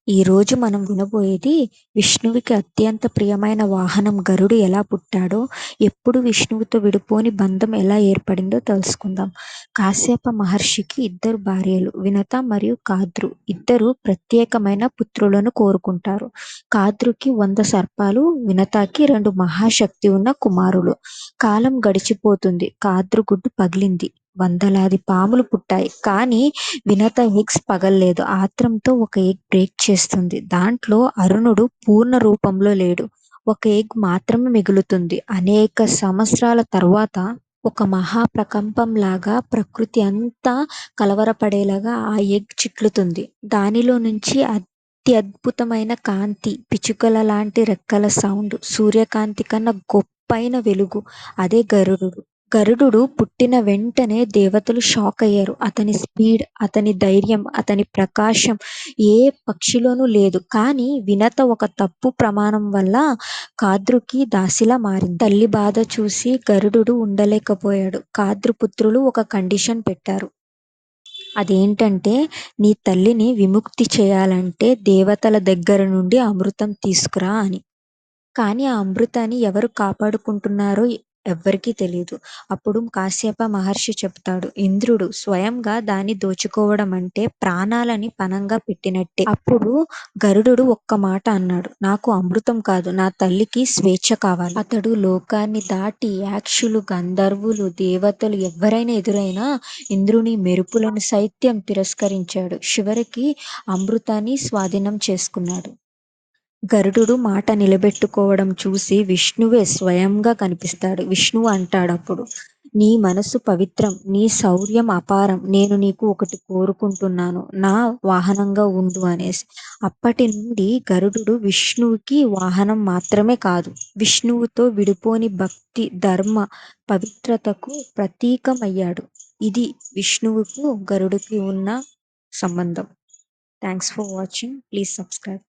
ఈరోజు మనం వినబోయేది విష్ణువుకి అత్యంత ప్రియమైన వాహనం గరుడు ఎలా పుట్టాడో, ఎప్పుడు విష్ణువుతో విడిపోని బంధం ఎలా ఏర్పడిందో తెలుసుకుందాం. కాశ్యప మహర్షికి ఇద్దరు భార్యలు వినత మరియు కాద్రు. ఇద్దరు ప్రత్యేకమైన పుత్రులను కోరుకుంటారు. కాద్రుకి 100 సర్పాలు, వినతకి 2 మహాశక్తి ఉన్న కుమారులు. కాలం గడిచిపోతుంది. కాద్రు గుడ్డు పగిలింది. వందలాది పాములు పుట్టాయి. కానీ వినత ఎగ్స్ పగల్లేదు. ఆత్రంతో ఒక ఎగ్ బ్రేక్ చేస్తుంది. దాంట్లో అరుణుడు పూర్ణ రూపంలో లేడు. ఒక ఎగ్ మాత్రమే మిగులుతుంది. అనేక సంవత్సరాల తర్వాత ఒక మహాప్రకంపంలాగా ప్రకృతి అంతా కలవరపడేలాగా ఆ ఎగ్ చిట్లుతుంది. దానిలో నుంచి అత్యద్భుతమైన కాంతి, పిచ్చుకల లాంటి రెక్కల సౌండ్, సూర్యకాంతి కన్నా గొప్పైన వెలుగు. అదే గరుడు. గరుడు పుట్టిన వెంటనే దేవతలు షాక్ అయ్యారు. అతని స్పీడ్, అతని ధైర్యం, అతని ప్రకాశం ఏ పక్షిలోనూ లేదు. కానీ వినత ఒక తప్పు ప్రమాణం వల్ల కాద్రుకి దాసిలా మారింది. తల్లి బాధ చూసి గరుడు ఉండలేకపోయాడు. కాద్రు పుత్రులు ఒక కండిషన్ పెట్టారు. అదేంటంటే, నీ తల్లిని విముక్తి చేయాలంటే దేవతల దగ్గర నుండి అమృతం తీసుకురా అని. కానీ ఆ అమృతాన్ని ఎవరు కాపాడుకుంటున్నారో ఎవ్వరికీ తెలీదు. అప్పుడు కాశ్యప మహర్షి చెప్తాడు, ఇంద్రుడు స్వయంగా దాన్ని దోచుకోవడం అంటే ప్రాణాలని పణంగా పెట్టినట్టే. అప్పుడు గరుడు ఒక్క మాట అన్నాడు, నాకు అమృతం కాదు, నా తల్లికి స్వేచ్ఛ కావాలి. అతడు లోకాన్ని దాటి యాక్షులు, గంధర్వులు, దేవతలు ఎవరైనా ఎదురైనా ఇంద్రుని మెరుపులను సైత్యం తిరస్కరించాడు. చివరికి అమృతాన్ని స్వాధీనం చేసుకున్నాడు. గరుడు మాట నిలబెట్టుకోవడం చూసి విష్ణువే స్వయంగా కనిపిస్తాడు. విష్ణువు అంటాడప్పుడు, నీ మనసు పవిత్రం, నీ శౌర్యం అపారం, నేను నీకు ఒకటి కోరుకుంటున్నాను, నా వాహనంగా ఉండు అనేసి. అప్పటి నుండి గరుడు విష్ణువుకి వాహనం మాత్రమే కాదు, విష్ణువుతో విడిపోని భక్తి, ధర్మ, పవిత్రతకు ప్రతీకమయ్యాడు. ఇది విష్ణువుకు గరుడుకి ఉన్న సంబంధం. Thanks for watching. Please subscribe.